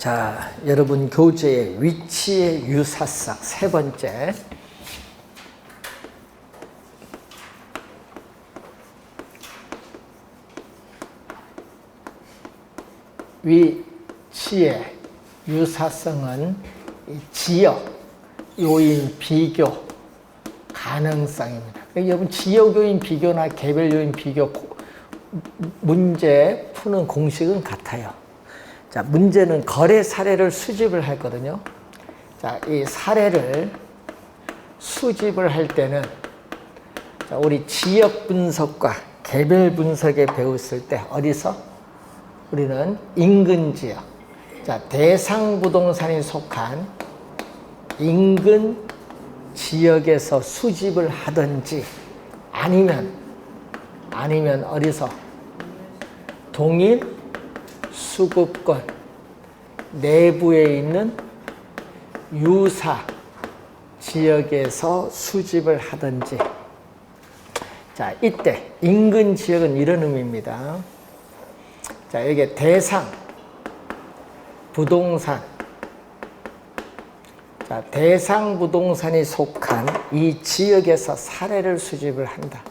자, 여러분 교재의 위치의 유사성 세 번째. 위치의 유사성은 지역, 요인, 비교, 가능성입니다. 여러분 지역 요인 비교나 개별 요인 비교 문제 푸는 공식은 같아요. 자, 문제는 거래 사례를 수집을 했거든요. 자, 이 사례를 수집을 할 때는 자, 우리 지역 분석과 개별 분석에 배웠을 때 어디서? 우리는 인근 지역. 자, 대상 부동산이 속한 인근 지역에서 수집을 하든지 아니면 어디서? 동일 수급권 내부에 있는 유사 지역에서 수집을 하든지. 자, 이때 인근 지역은 이런 의미입니다. 자, 여기 대상 부동산. 자, 대상 부동산이 속한 이 지역에서 사례를 수집을 한다.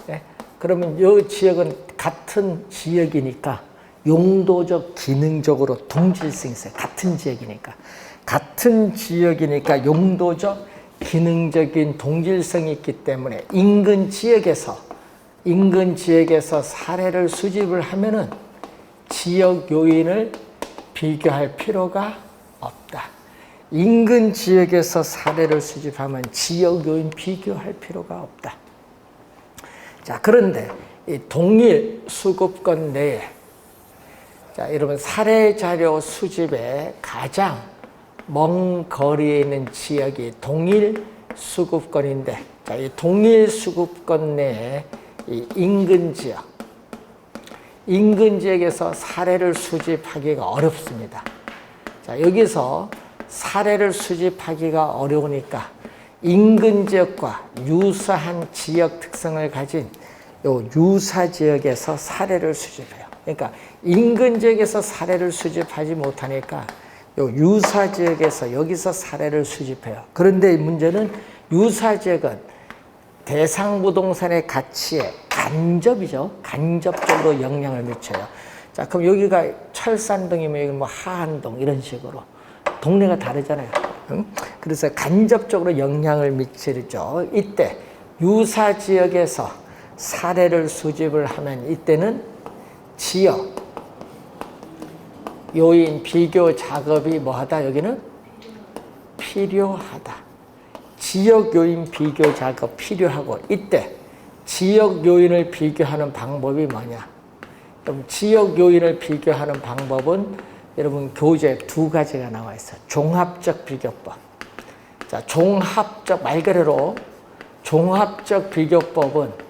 네? 그러면 이 지역은 같은 지역이니까 용도적, 기능적으로 동질성이 있어요. 같은 지역이니까. 같은 지역이니까 용도적, 기능적인 동질성이 있기 때문에 인근 지역에서 사례를 수집을 하면은 지역 요인을 비교할 필요가 없다. 인근 지역에서 사례를 수집하면 지역 요인 비교할 필요가 없다. 자, 그런데 이 동일 수급권 내에 자, 여러분 사례 자료 수집에 가장 먼 거리에 있는 지역이 동일 수급권인데, 자, 이 동일 수급권 내에 이 인근 지역에서 사례를 수집하기가 어렵습니다. 자, 여기서 사례를 수집하기가 어려우니까 인근 지역과 유사한 지역 특성을 가진 요 유사 지역에서 사례를 수집해요. 그러니까 인근 지역에서 사례를 수집하지 못하니까 요 유사 지역에서 여기서 사례를 수집해요. 그런데 이 문제는 유사 지역은 대상 부동산의 가치에 간접적으로 영향을 미쳐요. 자, 그럼 여기가 철산동이면 여기 뭐 하안동 이런 식으로 동네가 다르잖아요. 응? 그래서 간접적으로 영향을 미치죠. 이때 유사 지역에서 사례를 수집을 하면 이때는 지역 요인 비교 작업이 뭐하다? 여기는 필요하다. 지역 요인 비교 작업 필요하고, 이때 지역 요인을 비교하는 방법이 뭐냐? 그럼 지역 요인을 비교하는 방법은 여러분 교재에 두 가지가 나와 있어요. 종합적 비교법. 자, 말 그대로 종합적 비교법은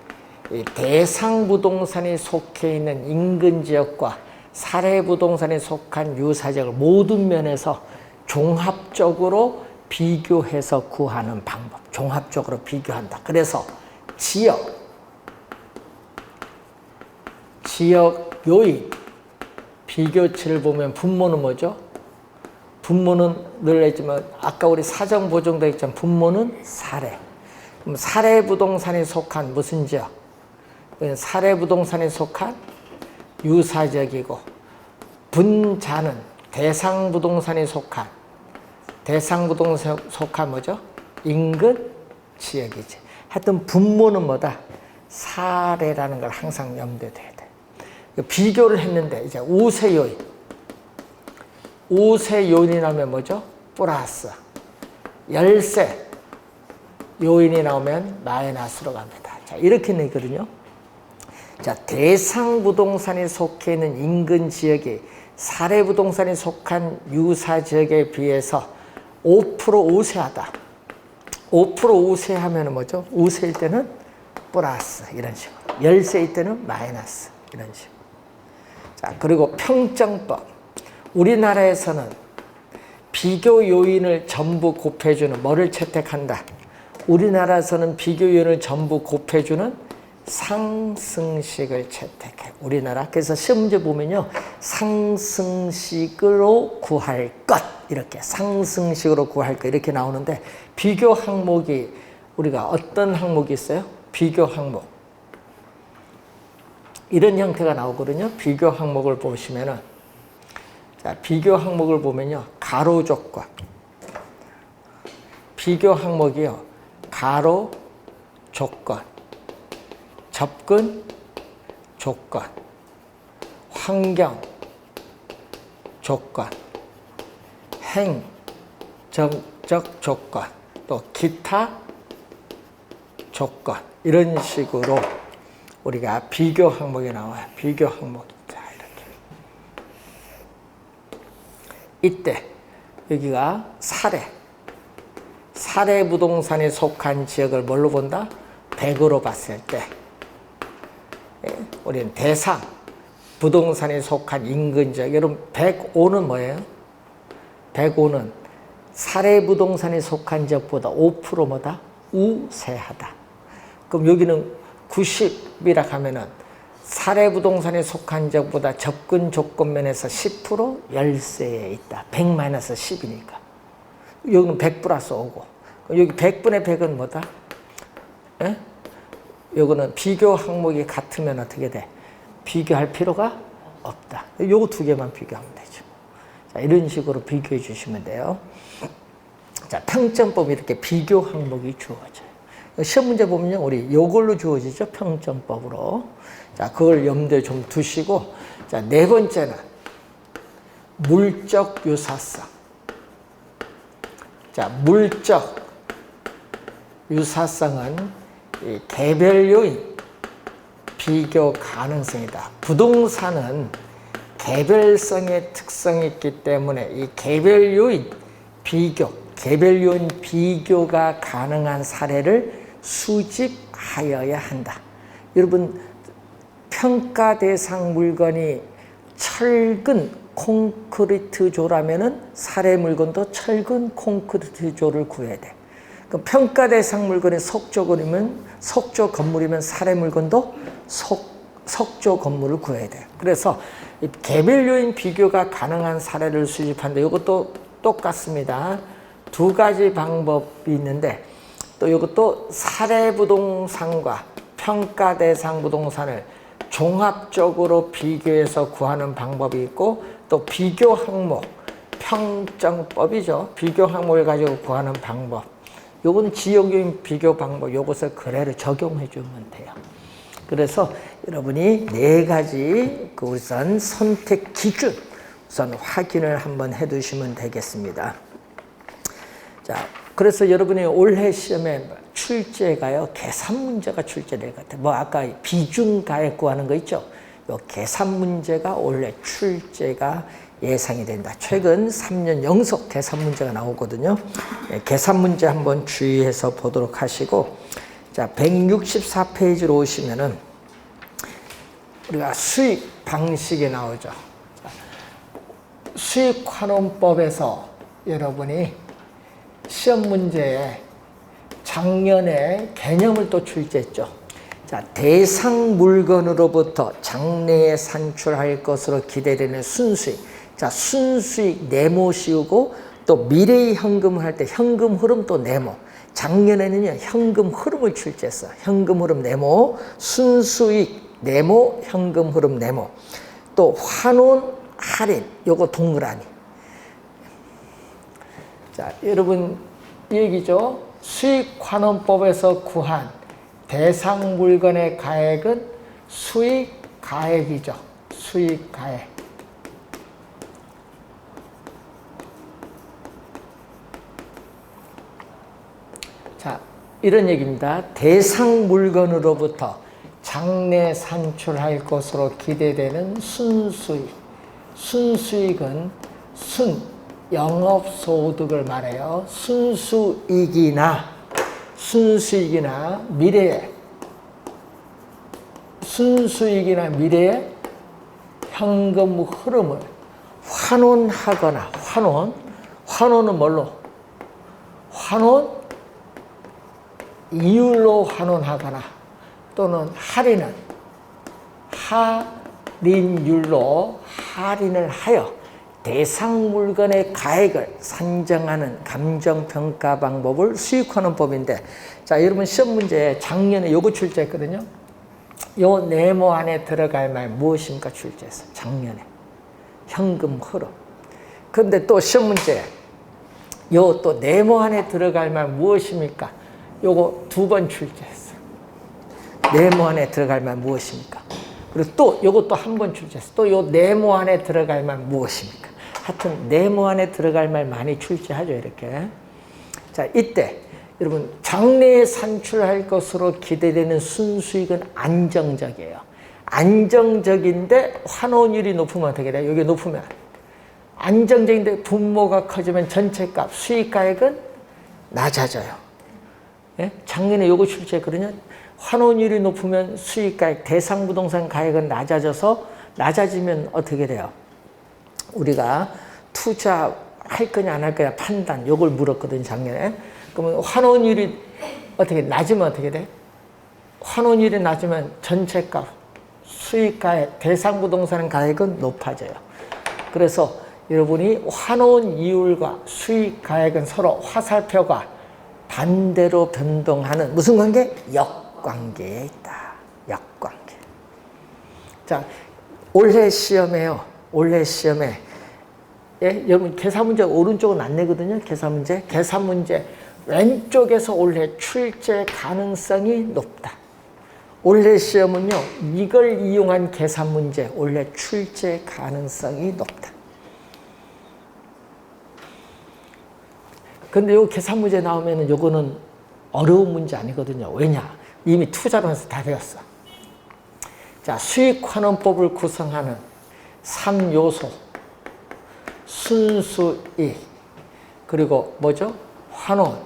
이 대상 부동산이 속해 있는 인근 지역과 사례 부동산이 속한 유사 지역을 모든 면에서 종합적으로 비교해서 구하는 방법. 종합적으로 비교한다. 그래서 지역 요인 비교치를 보면 분모는 뭐죠? 분모는 늘 했지만 아까 우리 사정 보정도 했지만 분모는 사례. 그럼 사례 부동산이 속한 무슨 지역? 사례 부동산이 속한 유사 지역이고, 분자는 대상 부동산이 속한 뭐죠? 인근 지역이지. 하여튼 분모는 뭐다? 사례라는 걸 항상 염두에 둬야 돼. 비교를 했는데 이제 우세 요인이 나오면 뭐죠? 플러스. 열세 요인이 나오면 마이너스로 갑니다. 자, 이렇게 내거든요. 자, 대상 부동산이 속해 있는 인근 지역이 사례 부동산이 속한 유사 지역에 비해서 5% 우세하다. 5% 우세하면 뭐죠? 우세일 때는 플러스 이런 식으로. 열세일 때는 마이너스 이런 식으로. 자, 그리고 평정법. 우리나라에서는 비교 요인을 전부 곱해주는 뭐를 채택한다? 우리나라에서는 비교 요인을 전부 곱해주는 상승식을 채택해. 우리나라. 그래서 시험 문제 보면요. 상승식으로 구할 것. 이렇게. 상승식으로 구할 것. 이렇게 나오는데 비교 항목이 우리가 어떤 항목이 있어요? 비교 항목. 이런 형태가 나오거든요. 비교 항목을 보시면은. 자, 비교 항목을 보면요. 가로 조건. 비교 항목이요. 가로 조건. 접근 조건, 환경 조건, 행정적 조건, 또 기타 조건 이런 식으로 우리가 비교 항목이 나와요. 비교 항목. 자, 이렇게. 이때 여기가 사례 부동산에 속한 지역을 뭘로 본다? 100으로 봤을 때 우리는 대상, 부동산에 속한 인근 지역. 여러분 105는 뭐예요? 105는 사례 부동산에 속한 지역보다 5% 뭐다? 우세하다. 그럼 여기는 90이라 하면은 사례 부동산에 속한 지역보다 접근 조건 면에서 10% 열세에 있다. 100-10이니까. 여기는 100 플러스 5고. 여기 100분의 100은 뭐다? 예? 요거는 비교 항목이 같으면 어떻게 돼? 비교할 필요가 없다. 요거 두 개만 비교하면 되죠. 자, 이런 식으로 비교해 주시면 돼요. 자, 평점법 이렇게 비교 항목이 주어져요. 시험 문제 보면요, 우리 요걸로 주어지죠. 평점법으로. 자, 그걸 염두에 좀 두시고, 자, 네 번째는 물적 유사성. 자, 물적 유사성은 이 개별 요인, 비교 가능성이다. 부동산은 개별성의 특성이 있기 때문에 이 개별 요인, 개별 요인 비교가 가능한 사례를 수집하여야 한다. 여러분, 평가 대상 물건이 철근 콘크리트조라면은 사례 물건도 철근 콘크리트조를 구해야 돼. 그럼 평가 대상 물건이 석조 건물이면 사례 물건도 석조 건물을 구해야 돼요. 그래서 개별 요인 비교가 가능한 사례를 수집하는데 이것도 똑같습니다. 두 가지 방법이 있는데 또 이것도 사례 부동산과 평가 대상 부동산을 종합적으로 비교해서 구하는 방법이 있고 또 비교 항목, 평점법이죠. 비교 항목을 가지고 구하는 방법. 요건 지역요인 비교 방법, 요것을 그대로 적용해 주면 돼요. 그래서 여러분이 네 가지 그 우선 선택 기준 우선 확인을 한번 해 두시면 되겠습니다. 자, 그래서 여러분이 올해 시험에 출제가요, 계산 문제가 출제될 것 같아요. 뭐 아까 비중 가액 구하는 거 있죠? 요 계산 문제가 올해 출제가 예상이 된다. 최근 3년 연속 계산 문제가 나오거든요. 계산 문제 한번 주의해서 보도록 하시고, 자, 164페이지로 오시면은 우리가 수익 방식이 나오죠. 수익환원법에서 여러분이 시험 문제에 작년에 개념을 또 출제했죠. 자, 대상 물건으로부터 장래에 산출할 것으로 기대되는 순수익. 자, 순수익 네모 씌우고 또 미래의 현금을 할 때 현금 흐름 또 네모. 작년에는요, 현금 흐름을 출제했어요. 현금 흐름 네모, 순수익 네모, 현금 흐름 네모. 또 환원 할인, 요거 동그라미. 자, 여러분 이 얘기죠. 수익환원법에서 구한 대상 물건의 가액은 수익 가액이죠. 수익 가액. 자, 이런 얘기입니다. 대상 물건으로부터 장래 산출할 것으로 기대되는 순수익. 순수익은 영업소득을 말해요. 순수익이나 미래에 현금 흐름을 환원하거나 환원은 뭘로? 환원 이율로 환원하거나 또는 할인율로 할인을 하여 대상 물건의 가액을 산정하는 감정평가 방법을 수익환원법인데, 자, 여러분 시험 문제에 작년에 요거 출제했거든요. 요 네모 안에 들어갈 말 무엇입니까? 출제했어요. 작년에. 현금 흐름. 근데 또 시험 문제에 요 또 네모 안에 들어갈 말 무엇입니까? 요거 2번 출제했어요. 네모 안에 들어갈 말 무엇입니까? 그리고 또 요것도 1번 출제했어요. 또 요 네모 안에 들어갈 말 무엇입니까? 하여튼 네모 안에 들어갈 말 많이 출제하죠, 이렇게. 자, 이때 여러분 장래에 산출할 것으로 기대되는 순수익은 안정적이에요. 안정적인데 환원율이 높으면 어떻게 돼요? 여기 높으면 안정적인데 분모가 커지면 전체값, 수익가액은 낮아져요. 예? 작년에 요거 출제했거든요. 환원율이 높으면 수익가액, 대상부동산 가액은 낮아지면 어떻게 돼요? 우리가 투자할 거냐 안 할 거냐 판단, 요걸 물었거든요, 작년에. 그러면 환원율이 어떻게 낮으면 어떻게 돼? 환원율이 낮으면 전체값, 수익가액, 대상부동산 가액은 높아져요. 그래서 여러분이 환원이율과 수익가액은 서로 화살표가 반대로 변동하는 무슨 관계? 역관계에 있다. 역관계. 자, 올해 시험에 여러분 계산 문제 오른쪽은 안 내거든요. 계산 문제 왼쪽에서 올해 출제 가능성이 높다. 올해 시험은요, 이걸 이용한 계산 문제 올해 출제 가능성이 높다. 근데 요 계산 문제 나오면은 요거는 어려운 문제 아니거든요. 왜냐? 이미 투자론에서 다 배웠어. 자, 수익환원법을 구성하는 3요소. 순수익, 그리고 뭐죠? 환원,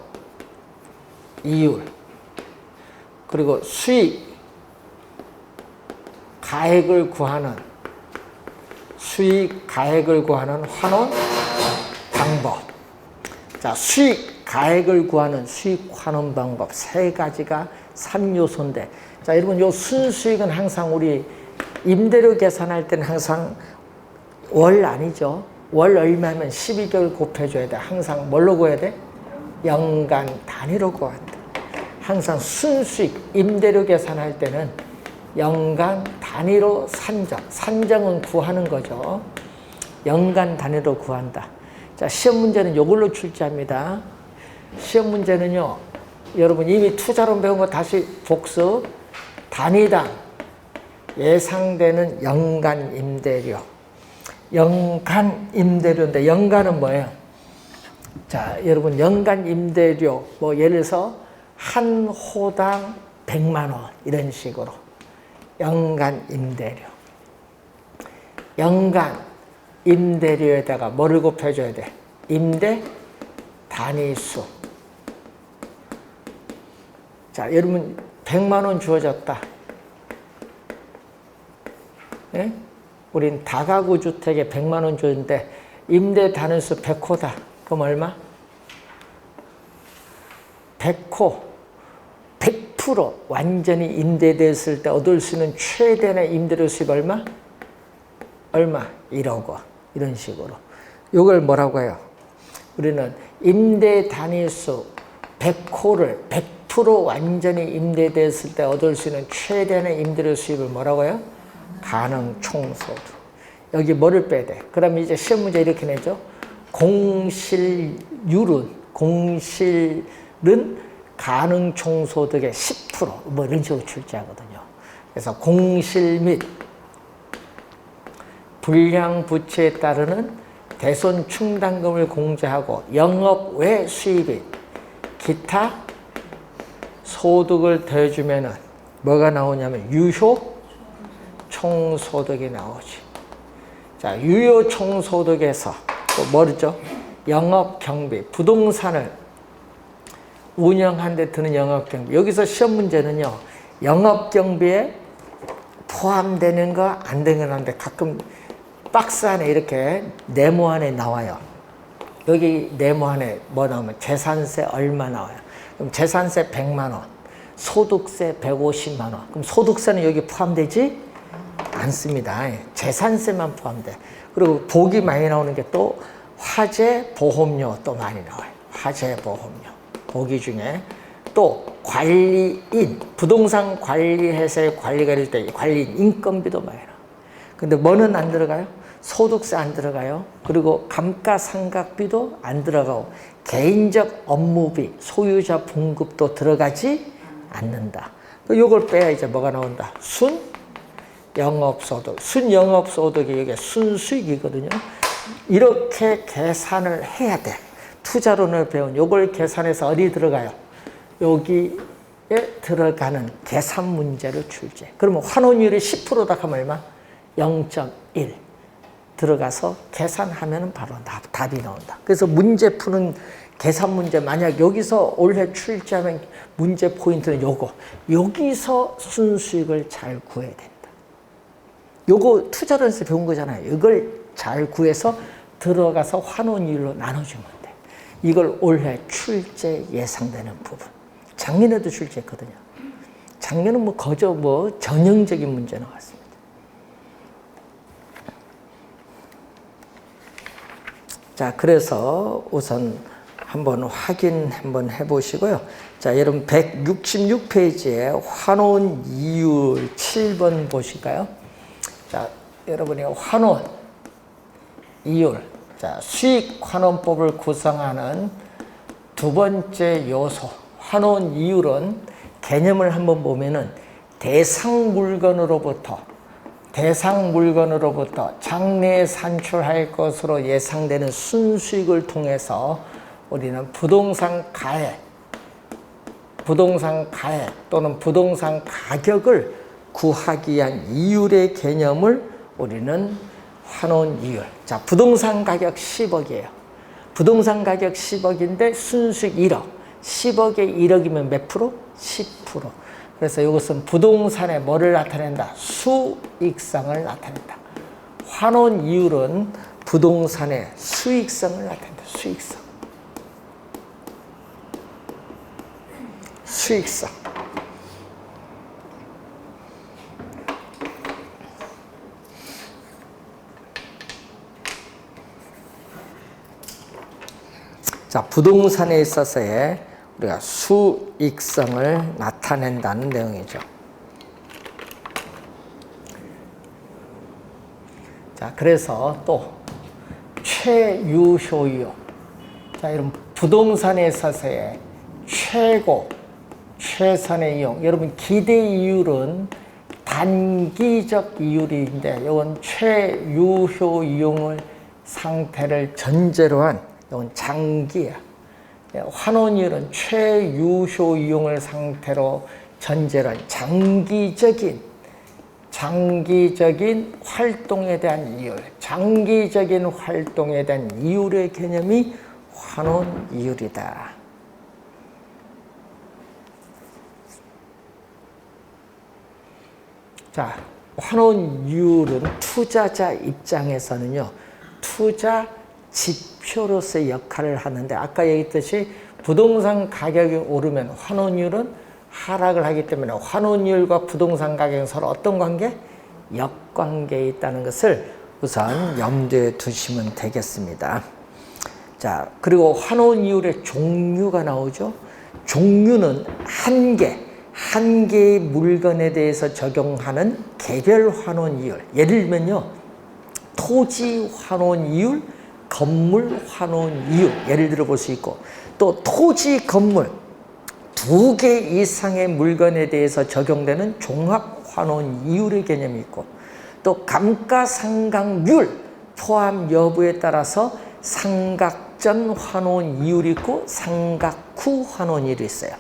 이율, 그리고 수익, 가액을 구하는 환원 방법. 자, 수익, 가액을 구하는 수익 환원 방법 3가지가 3요소인데, 자, 여러분 요 순수익은 항상 우리 임대료 계산할 때는 항상 월 아니죠. 월 얼마면 12개월 곱해줘야 돼. 항상 뭘로 구해야 돼? 연간 단위로 구한다. 항상 순수익, 임대료 계산할 때는 연간 단위로 산정은 구하는 거죠. 연간 단위로 구한다. 자, 시험 문제는 이걸로 출제합니다. 시험 문제는요, 여러분 이미 투자론 배운 거 다시 복습. 단위당 예상되는 연간 임대료. 연간 임대료인데 연간은 뭐예요? 자, 여러분 연간 임대료 뭐 예를 들어서 한 호당 100만 원 이런 식으로 연간 임대료. 연간 임대료에다가 뭐를 곱해줘야 돼? 임대 단위수. 자, 여러분 100만 원 주어졌다. 네? 우린 다가구 주택에 100만 원 주는데 임대 단위수 100호다. 그럼 얼마? 100호, 100% 완전히 임대됐을 때 얻을 수 있는 최대의 임대료 수입 얼마? 1억 원. 이런 식으로. 이걸 뭐라고 해요? 우리는 임대 단위수 100호를 100% 완전히 임대됐을 때 얻을 수 있는 최대의 임대료 수입을 뭐라고 해요? 가능 총소득. 여기 뭐를 빼야 돼? 그럼 이제 시험 문제 이렇게 내죠. 공실은 가능 총소득의 10% 뭐 이런 식으로 출제하거든요. 그래서 공실 및 불량 부채에 따르는 대손 충당금을 공제하고 영업 외 수입인 기타 소득을 더해주면은 뭐가 나오냐면 유효 총소득이 나오지. 자, 유효 총소득에서 또 뭐죠? 영업 경비, 부동산을 운영하는 데 드는 영업 경비. 여기서 시험 문제는요, 영업 경비에 포함되는 거 안 되는 거 하는데 가끔 박스 안에 이렇게 네모 안에 나와요. 여기 네모 안에 뭐 나오면 재산세 얼마 나와요. 그럼 재산세 100만 원, 소득세 150만 원. 그럼 소득세는 여기 포함되지 않습니다. 재산세만 포함돼. 그리고 복이 많이 나오는 게 또 화재 보험료 또 많이 나와요. 화재 보험료. 복이 중에 또 관리인, 부동산 관리회사의 관리가 될 때 관리인 인건비도 많이 나와요. 근데 뭐는 안 들어가요? 소득세 안 들어가요. 그리고 감가상각비도 안 들어가고 개인적 업무비, 소유자 봉급도 들어가지 않는다. 이걸 빼야 이제 뭐가 나온다? 순영업소득. 순영업소득이 이게 순수익이거든요. 이렇게 계산을 해야 돼. 투자론을 배운 이걸 계산해서 어디 들어가요? 여기에 들어가는 계산 문제를 출제. 그러면 환원율이 10%다 하면 얼마? 0.1 들어가서 계산하면 바로 답이 나온다. 그래서 문제 푸는 계산 문제, 만약 여기서 올해 출제하면 문제 포인트는 요거. 여기서 순수익을 잘 구해야 된다. 요거 투자론에서 배운 거잖아요. 이걸 잘 구해서 들어가서 환원율로 나눠주면 돼. 이걸 올해 출제 예상되는 부분. 작년에도 출제했거든요. 작년은 거저 전형적인 문제 나왔습니다. 자, 그래서 우선 한번 확인 한번 해보시고요. 자, 여러분 166페이지에 환원 이율 7번 보실까요? 자, 여러분이 환원 이율, 자, 수익 환원법을 구성하는 두 번째 요소, 환원 이율은 개념을 한번 보면은 대상 물건으로부터 장래에 산출할 것으로 예상되는 순수익을 통해서 우리는 부동산 가액 또는 부동산 가격을 구하기 위한 이율의 개념을 우리는 환원 이율. 자, 부동산 가격 10억이에요. 부동산 가격 10억인데 순수익 1억. 10억에 1억이면 몇 프로? 10%. 그래서 이것은 부동산의 뭐를 나타낸다? 수익성을 나타낸다. 환원 이율은 부동산의 수익성을 나타낸다. 수익성. 자, 부동산에 있어서의 우리가 수익성을 나타낸다는 내용이죠. 자, 그래서 또 최유효이용. 자, 여러분 부동산에 있어서의 최선의 이용. 여러분 기대 이율은 단기적 이율인데 이건 최유효 이용을 상태를 전제로 한 이건 장기야. 환원이율은 최유효 이용을 상태로 전제로 한 장기적인 활동에 대한 이율, 장기적인 활동에 대한 이율의 개념이 환원이율이다. 자, 환원이율은 투자자 입장에서는요, 투자 지표로서의 역할을 하는데, 아까 얘기했듯이 부동산 가격이 오르면 환원율은 하락을 하기 때문에 환원율과 부동산 가격은 서로 어떤 관계? 역관계에 있다는 것을 우선 염두에 두시면 되겠습니다. 자, 그리고 환원이율의 종류가 나오죠. 종류는 한 개의 물건에 대해서 적용하는 개별 환원이율. 예를 들면요, 토지 환원이율, 건물 환원이율, 예를 들어 볼 수 있고, 또 토지, 건물 2개 이상의 물건에 대해서 적용되는 종합 환원이율의 개념이 있고, 또 감가상각률 포함 여부에 따라서 상각전 환원이율이 있고 상각 후 환원이율이 있어요.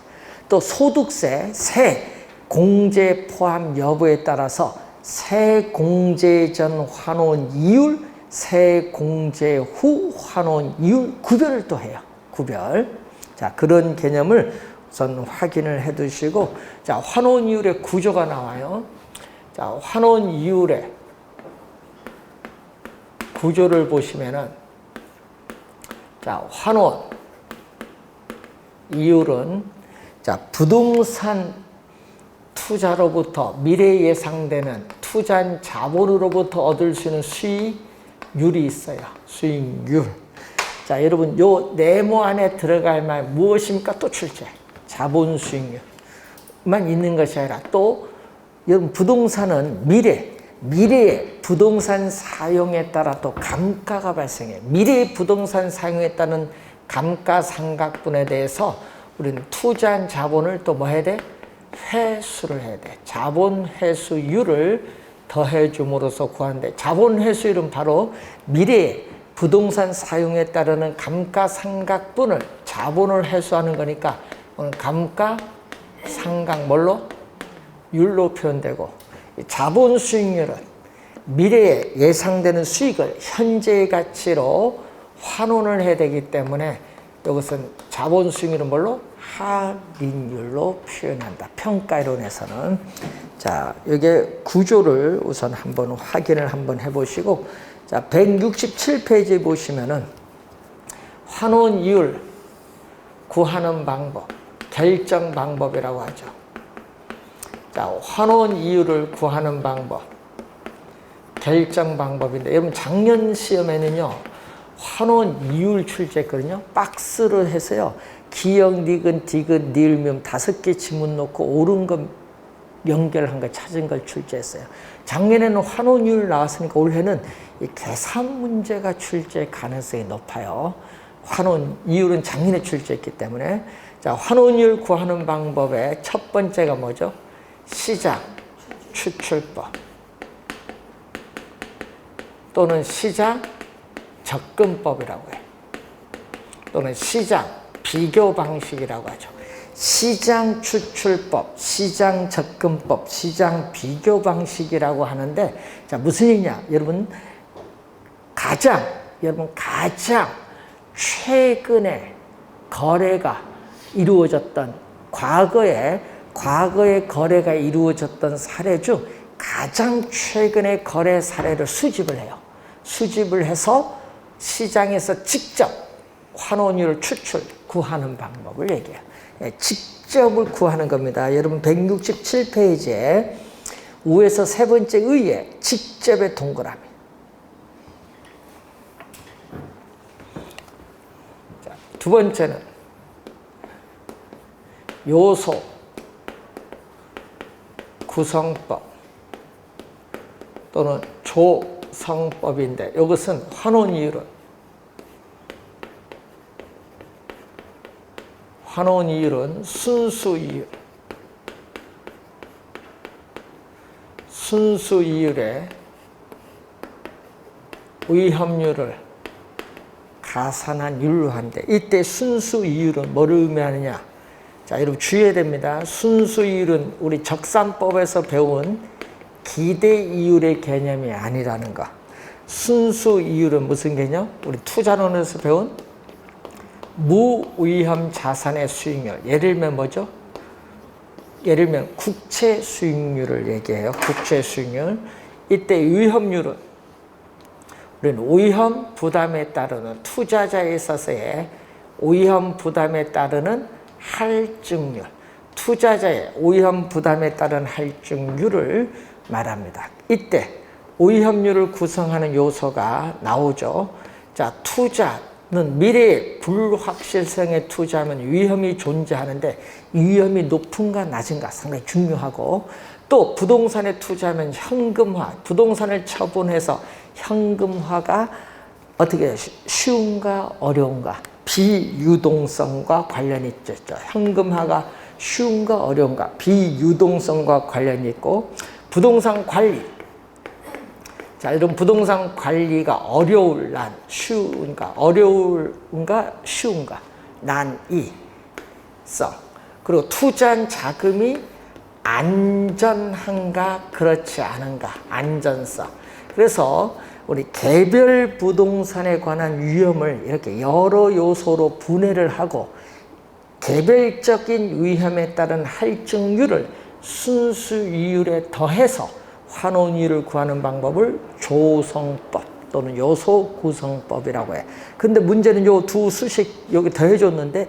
또 소득세, 세 공제 포함 여부에 따라서 세공제 전 환원이율, 세공제 후 환원이율 구별을 또 해요. 구별. 자, 그런 개념을 우선 확인을 해 두시고, 자, 환원이율의 구조가 나와요. 자, 환원이율의 구조를 보시면은, 자, 환원이율은, 자, 부동산 투자로부터 미래에 예상되는 투자한 자본으로부터 얻을 수 있는 수익률이 있어요. 수익률. 자, 여러분 요 네모 안에 들어갈 말 무엇입니까? 또 출제. 자본 수익률만 있는 것이 아니라 또 여러분 부동산은 미래의 부동산 사용에 따라 또 감가가 발생해요. 미래의 부동산 사용에 따른 감가상각분에 대해서 우리는 투자한 자본을 또 뭐 해야 돼? 회수를 해야 돼. 자본 회수율을 더해 줌으로써 구하는데, 자본 회수율은 바로 미래의 부동산 사용에 따르는 감가상각분을 자본을 회수하는 거니까 오늘 감가상각 뭘로? 율로 표현되고, 자본 수익률은 미래에 예상되는 수익을 현재의 가치로 환원을 해야 되기 때문에 이것은 자본 수익률은 뭘로? 할인율로 표현한다. 평가이론에서는. 자, 여기에 구조를 우선 한번 확인을 한번 해보시고, 자, 167페이지에 보시면은 환원이율 구하는 방법, 결정 방법이라고 하죠. 자, 환원이율을 구하는 방법, 결정 방법인데, 여러분 작년 시험에는요 환원이율 출제했거든요. 박스로 해서요 기역, 니은, 디귿, 니을미음 5개 지문 놓고 옳은 거 연결한 거 찾은 걸 출제했어요. 작년에는 환원이율 나왔으니까 올해는 이 계산 문제가 출제 가능성이 높아요. 환원이율은 작년에 출제했기 때문에. 자, 환원이율 구하는 방법의 첫 번째가 뭐죠? 시장 추출법 또는 시장 접근법이라고 해요. 또는 시장 비교 방식이라고 하죠. 시장 추출법, 시장 접근법, 시장 비교 방식이라고 하는데, 자, 무슨 얘기냐? 여러분 가장 최근에 거래가 이루어졌던 과거에 거래가 이루어졌던 사례 중 가장 최근의 거래 사례를 수집을 해요. 수집을 해서 시장에서 직접 환원율 추출 구하는 방법을 얘기해요. 직접을 구하는 겁니다. 여러분 167페이지에 우에서 세 번째 의에 직접의 동그라미. 자, 두 번째는 요소 구성법 또는 조성법인데, 이것은 환원이율은 순수이율에 위험률을 가산한 율로 한대. 이때 순수이율은 뭐를 의미하느냐? 자, 여러분 주의해야 됩니다. 순수이율은 우리 적산법에서 배운 기대이율의 개념이 아니라는 거. 순수이율은 무슨 개념? 우리 투자론에서 배운 무위험 자산의 수익률. 예를 들면 뭐죠? 예를 들면 국채 수익률을 얘기해요. 국채 수익률. 이때 위험률은 우리는 위험 부담에 따르는 투자자에 있어서의 위험 부담에 따르는 할증률, 투자자의 위험 부담에 따른 할증률을 말합니다. 이때 위험률을 구성하는 요소가 나오죠. 자, 투자는 미래의 불확실성에 투자하면 위험이 존재하는데, 위험이 높은가 낮은가 상당히 중요하고, 또 부동산에 투자하면 현금화, 부동산을 처분해서 현금화가 어떻게 쉬운가 어려운가, 비유동성과 관련이 있죠. 현금화가 쉬운가 어려운가, 비유동성과 관련이 있고, 부동산 관리. 자, 이런 부동산 관리가 어려울 난, 쉬운가, 어려운가, 쉬운가, 난이성. 그리고 투자한 자금이 안전한가, 그렇지 않은가, 안전성. 그래서 우리 개별 부동산에 관한 위험을 이렇게 여러 요소로 분해를 하고, 개별적인 위험에 따른 할증률을 순수이율에 더해서 환원이율을 구하는 방법을 조성법 또는 요소 구성법이라고 해. 근데 문제는 요 두 수식 여기 더해줬는데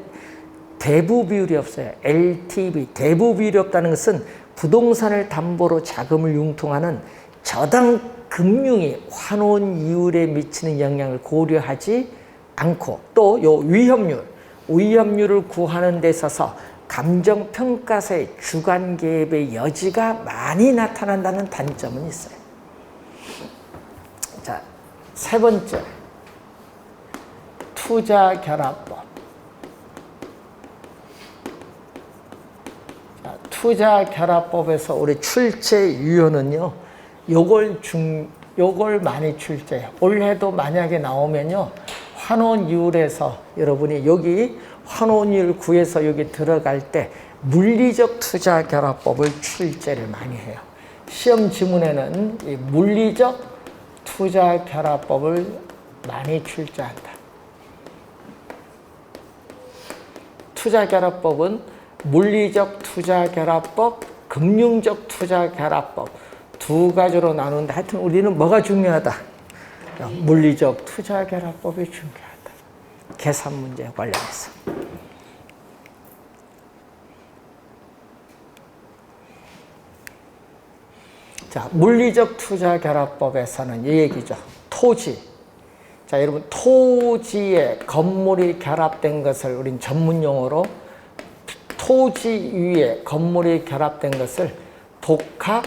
대부 비율이 없어요. LTV, 대부 비율이 없다는 것은 부동산을 담보로 자금을 융통하는 저당 금융이 환원 이율에 미치는 영향을 고려하지 않고 또 요 위험률을 구하는 데 있어서 감정평가사의 주관 개입의 여지가 많이 나타난다는 단점은 있어요. 자, 세 번째, 투자결합법. 자, 투자결합법에서 우리 출제 유효는요, 요걸 많이 출제해요. 올해도 만약에 나오면요, 환원이율에서 여러분이 여기 환원이율 구해서 여기 들어갈 때 물리적 투자결합법을 출제를 많이 해요. 시험 지문에는 이 물리적 투자결합법을 많이 출제한다. 투자결합법은 물리적 투자결합법, 금융적 투자결합법 두 가지로 나누는데 하여튼 우리는 뭐가 중요하다? 물리적 투자결합법이 중요하다. 계산 문제 관련해서. 자, 물리적 투자결합법에서는 이 얘기죠. 토지. 자, 여러분, 토지에 건물이 결합된 것을 우린 전문용어로 토지 위에 건물이 결합된 것을 복합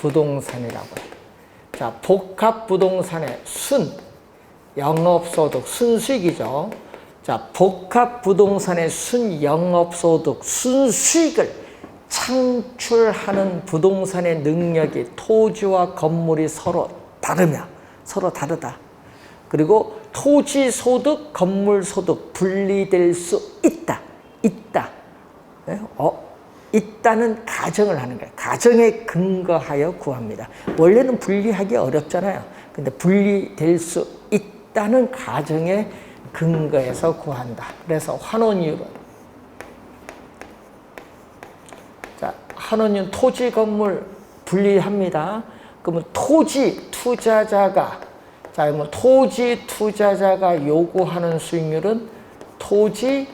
부동산이라고 해요. 자, 복합 부동산의 영업소득, 순수익이죠. 자, 복합 부동산의 순영업소득, 순수익을 창출하는 부동산의 능력이 토지와 건물이 서로 다르다. 그리고 토지 소득, 건물 소득 분리될 수 있다. 있다는 가정을 하는 거예요. 가정에 근거하여 구합니다. 원래는 분리하기 어렵잖아요. 근데 분리될 수 있다는 가정에 근거해서 구한다. 그래서 환원이율은, 자, 환원이율 토지 건물 분리합니다. 그러면 토지 투자자가 요구하는 수익률은 토지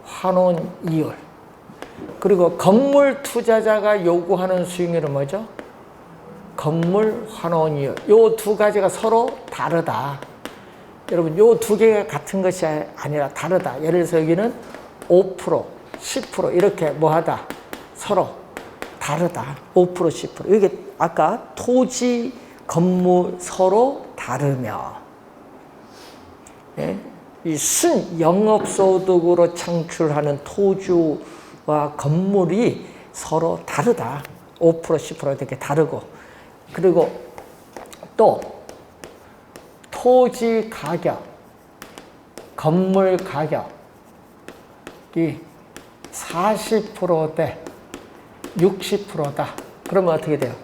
환원이율. 그리고 건물 투자자가 요구하는 수익률은 뭐죠? 건물 환원이율. 요 두 가지가 서로 다르다. 여러분, 요 두 개가 같은 것이 아니라 다르다. 예를 들어서 여기는 5%, 10% 이렇게 뭐하다? 서로 다르다. 5%, 10%. 이게 아까 토지, 건물 서로 다르며, 예? 이 순영업소득으로 창출하는 토지와 건물이 서로 다르다. 5%, 10% 이렇게 다르고, 그리고 또 토지 가격, 건물 가격이 40%대 60%다. 그러면 어떻게 돼요?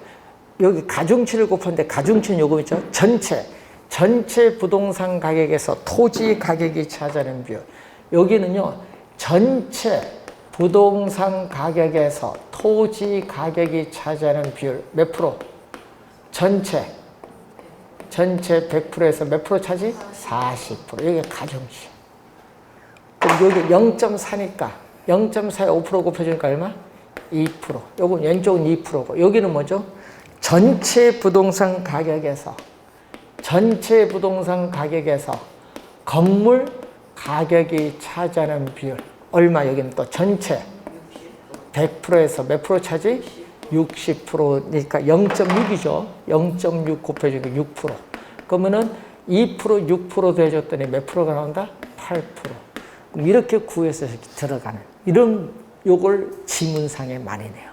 여기 가중치를 곱하는데 가중치는 요금 있죠? 전체 부동산 가격에서 토지 가격이 차지하는 비율. 여기는요, 전체 부동산 가격에서 토지 가격이 차지하는 비율 몇 프로? 전체 100%에서 몇 프로 차지? 40%. 이게 가중치. 그럼 여기 0.4니까 0.4에 5% 곱해주니까 얼마? 2%. 요건 왼쪽은 2%고 여기는 뭐죠? 전체 부동산 가격에서 건물 가격이 차지하는 비율 얼마? 여기는 또 전체 100%에서 몇 프로 차지? 60%니까 0.6이죠. 0.6 곱해주니까 6%. 그러면은 2%, 6% 더해줬더니 몇 프로가 나온다? 8%. 그럼 이렇게 구해서 들어가는 이런 요걸 지문상에 많이 내요.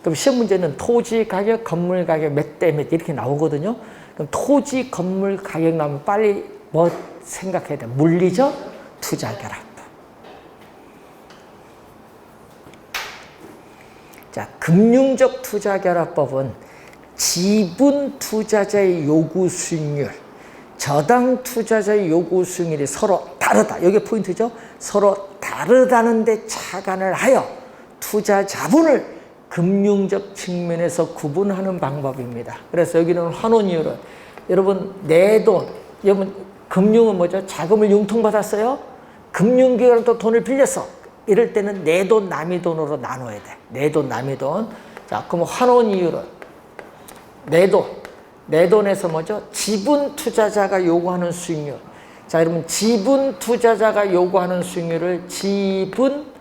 그럼 시험 문제는 토지 가격, 건물 가격 몇 대 몇 이렇게 나오거든요. 그럼 토지, 건물 가격 나오면 빨리 뭐 생각해야 돼? 물리적 투자결합. 자, 금융적 투자결합법은 지분 투자자의 요구 수익률, 저당 투자자의 요구 수익률이 서로 다르다. 여기 포인트죠. 서로 다르다는 데 착안을 하여 투자 자본을 금융적 측면에서 구분하는 방법입니다. 그래서 여기는 환원이율은 여러분 내 돈, 여러분 금융은 뭐죠? 자금을 융통받았어요. 금융기관으로부터 돈을 빌렸어. 이럴 때는 내 돈, 남의 돈으로 나눠야 돼. 내 돈, 남의 돈. 자, 그럼 환원 이율은 내 돈. 내 돈에서 뭐죠? 지분 투자자가 요구하는 수익률. 자, 여러분 지분 투자자가 요구하는 수익률을 지분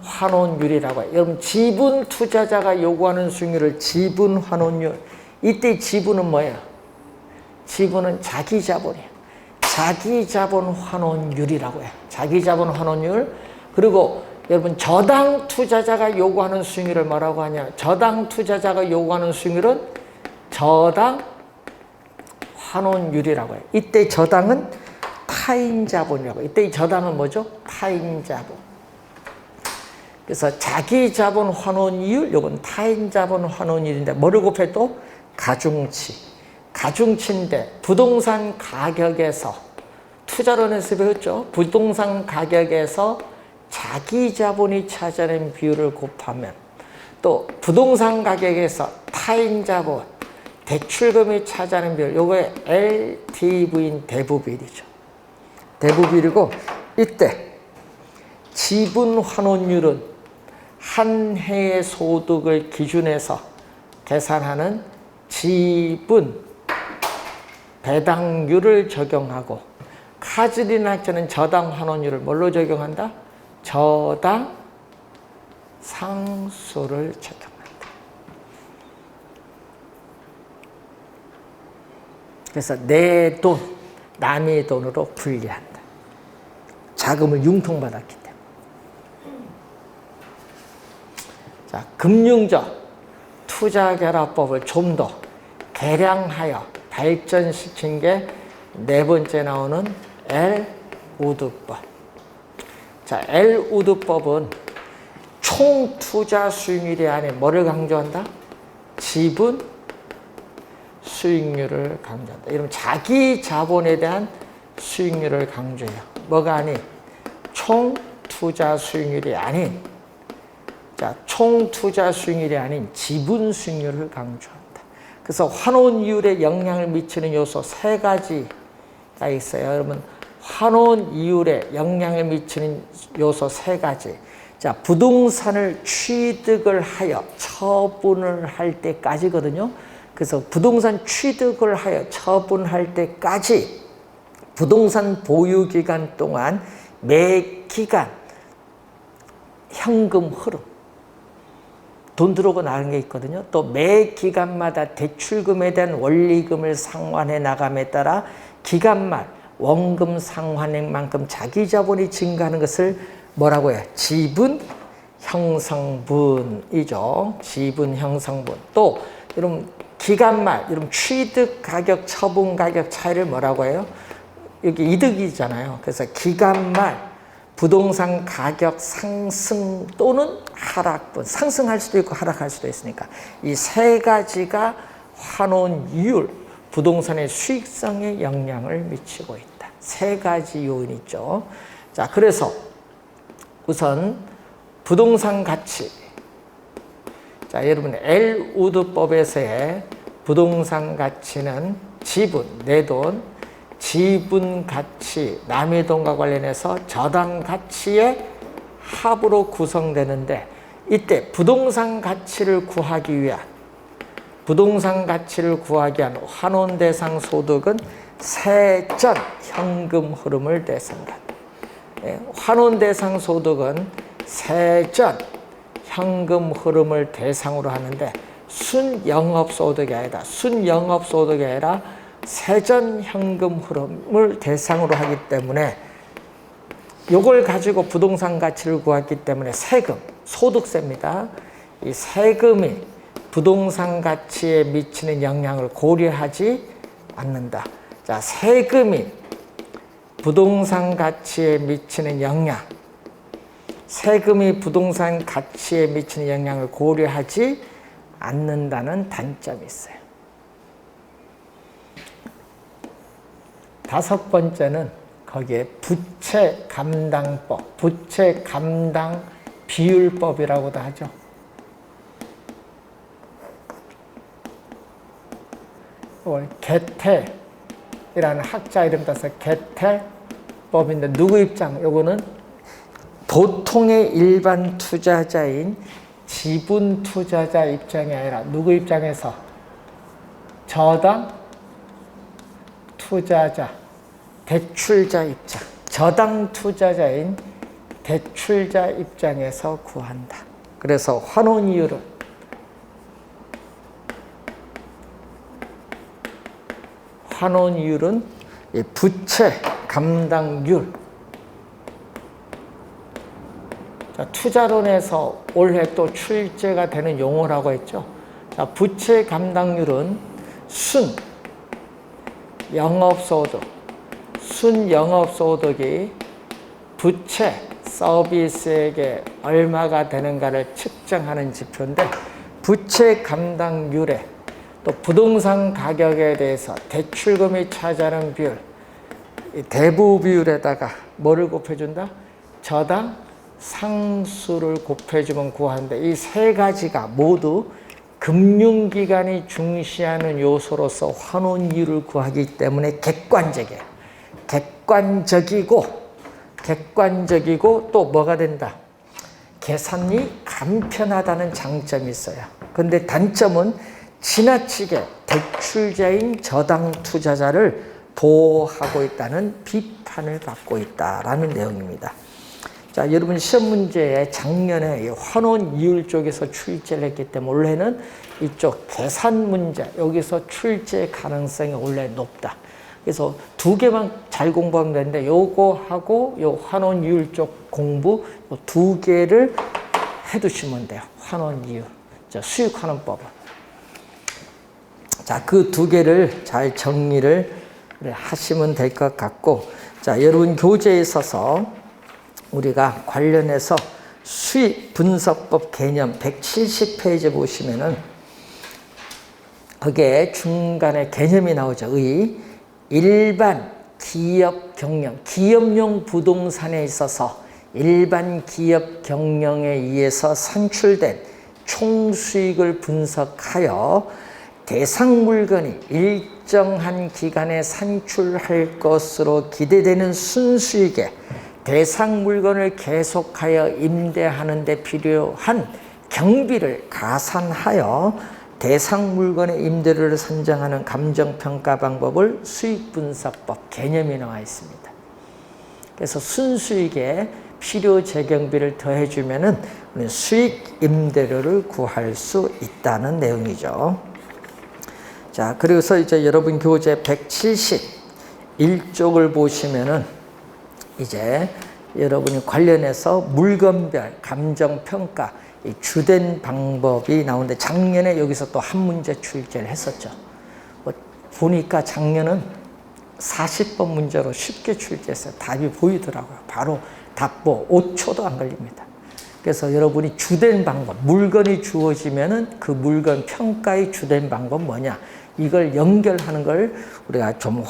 환원율이라고 해요. 여러분 지분 투자자가 요구하는 수익률을 지분 환원율. 이때 지분은 뭐예요? 지분은 자기 자본이에요. 자기 자본 환원율이라고 해요. 자기 자본 환원율. 그리고 여러분 저당 투자자가 요구하는 수익률을 뭐라고 하냐? 저당 투자자가 요구하는 수익률은 저당 환원율이라고 해요. 이때 저당은 타인 자본이라고 해요. 이때 이 저당은 뭐죠? 타인 자본. 그래서 자기 자본 환원이율, 요건 타인 자본 환원이율인데 뭐를 곱해 또? 가중치. 가중치인데 부동산 가격에서 투자론에서 배웠죠. 부동산 가격에서 자기 자본이 차지하는 비율을 곱하면 또 부동산 가격에서 타인 자본, 대출금이 차지하는 비율, 요거의 LTV인 대부비율이죠. 대부비율이고 이때 지분 환원율은 한 해의 소득을 기준해서 계산하는 지분 배당률을 적용하고 카즐린 학자는 저당 환원율을 뭘로 적용한다? 저당 상수를 적용한다. 그래서 내 돈, 남의 돈으로 분리한다. 자금을 융통받았기 때문에. 자, 금융적 투자결합법을 좀 더 개량하여 발전시킨 게 네 번째 나오는 엘우드법. 자, 엘우드법은 총 투자 수익률이 아닌 뭐를 강조한다? 지분 수익률을 강조한다. 이러면 자기 자본에 대한 수익률을 강조해요. 뭐가 아닌? 총 투자 수익률이 아닌, 자, 총 투자 수익률이 아닌 지분 수익률을 강조한다. 그래서 환원이율에 영향을 미치는 요소 세 가지가 있어요. 여러분, 환원이율에 영향을 미치는 요소 세 가지. 자, 부동산을 취득을 하여 처분을 할 때까지거든요. 그래서 부동산 취득을 하여 처분할 때까지 부동산 보유 기간 동안 매 기간 현금 흐름, 돈 들어오고 나가는 게 있거든요. 또 매 기간마다 대출금에 대한 원리금을 상환해 나감에 따라 기간 말 원금 상환액만큼 자기 자본이 증가하는 것을 뭐라고 해요? 지분 형성분이죠. 지분 형성분. 또 여러분 기간 말 여러분 취득 가격, 처분 가격 차이를 뭐라고 해요? 여기 이득이잖아요. 그래서 기간 말 부동산 가격 상승 또는 하락분, 상승할 수도 있고 하락할 수도 있으니까 이 세 가지가 환원이율, 부동산의 수익성에 영향을 미치고 있다. 세 가지 요인이 있죠. 자, 그래서 우선 부동산 가치. 자, 여러분 엘우드법에서의 부동산 가치는 지분, 내 돈, 지분 가치, 남의 돈과 관련해서 저당 가치의 합으로 구성되는데 이때 부동산 가치를 구하기 위한 환원 대상 소득은 세전 현금 흐름을 대상한다. 환원 대상 소득은 세전 현금 흐름을 대상으로 하는데 순영업소득이 아니다. 순영업소득이 아니라 세전 현금 흐름을 대상으로 하기 때문에 이걸 가지고 부동산 가치를 구했기 때문에 세금, 소득세입니다. 이 세금이 부동산 가치에 미치는 영향을 고려하지 않는다. 자, 세금이 부동산 가치에 미치는 영향, 세금이 부동산 가치에 미치는 영향을 고려하지 않는다는 단점이 있어요. 다섯 번째는 거기에 부채 감당법, 부채 감당 비율법이라고도 하죠. 게텔이라는 학자 이름 따서 게텔법인데 누구 입장? 요거는 보통의 일반 투자자인 지분 투자자 입장이 아니라 누구 입장에서? 저당 투자자, 대출자 입장, 저당 투자자인 대출자 입장에서 구한다. 그래서 환원이율은 부채 감당률. 자, 투자론에서 올해 또 출제가 되는 용어라고 했죠. 자, 부채 감당률은 순 영업소득이 부채 서비스액에 얼마가 되는가를 측정하는 지표인데, 부채 감당률에 또 부동산 가격에 대해서 대출금이 차지하는 비율, 대부 비율에다가 뭐를 곱해준다? 저당 상수를 곱해주면 구하는데, 이 세 가지가 모두 금융기관이 중시하는 요소로서 환원이율을 구하기 때문에 객관적이고 또 뭐가 된다? 계산이 간편하다는 장점이 있어요. 근데 단점은 지나치게 대출자인 저당 투자자를 보호하고 있다는 비판을 받고 있다라는 내용입니다. 자, 여러분 시험 문제에 작년에 환원 이율 쪽에서 출제를 했기 때문에 올해는 이쪽 계산 문제 여기서 출제 가능성이 원래 높다. 그래서 두 개만 잘 공부하면 되는데 요거하고 요 환원 이율 쪽 공부 요 두 개를 해두시면 돼요. 환원 이율, 수익 환원법은. 자, 그 두 개를 잘 정리를 하시면 될 것 같고, 자, 여러분 교재에 있어서 우리가 관련해서 수익 분석법 개념 170페이지 보시면은 거기에 중간에 개념이 나오죠. 일반 기업 경영, 기업용 부동산에 있어서 일반 기업 경영에 의해서 산출된 총수익을 분석하여 대상 물건이 일정한 기간에 산출할 것으로 기대되는 순수익에 대상 물건을 계속하여 임대하는 데 필요한 경비를 가산하여 대상 물건의 임대료를 산정하는 감정평가 방법을 수익분석법 개념이 나와 있습니다. 그래서 순수익에 필요 재경비를 더해주면은 수익 임대료를 구할 수 있다는 내용이죠. 자, 그래서 이제 여러분 교재 171쪽을 보시면은 이제 여러분이 관련해서 물건별 감정평가 주된 방법이 나오는데, 작년에 여기서 또 한 문제 출제를 했었죠. 보니까 작년은 40번 문제로 쉽게 출제했어요. 답이 보이더라고요. 바로 답 5초도 안 걸립니다. 그래서 여러분이 주된 방법, 물건이 주어지면은 그 물건 평가의 주된 방법 뭐냐, 이걸 연결하는 걸 우리가 좀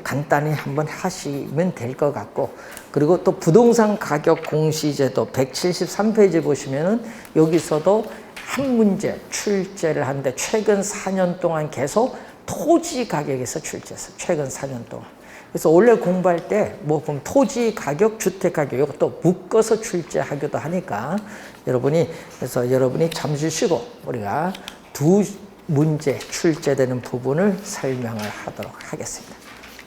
간단히 한번 하시면 될 것 같고, 그리고 또 부동산 가격 공시제도 173페이지 보시면은 여기서도 한 문제 출제를 하는데, 최근 4년 동안 계속 토지 가격에서 출제했어요. 최근 4년 동안. 그래서 원래 공부할 때 그럼 토지 가격, 주택 가격 이것도 묶어서 출제하기도 하니까 그래서 여러분이 잠시 쉬고 우리가 두 문제 출제되는 부분을 설명을 하도록 하겠습니다.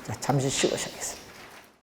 자, 잠시 쉬고 시작하겠습니다.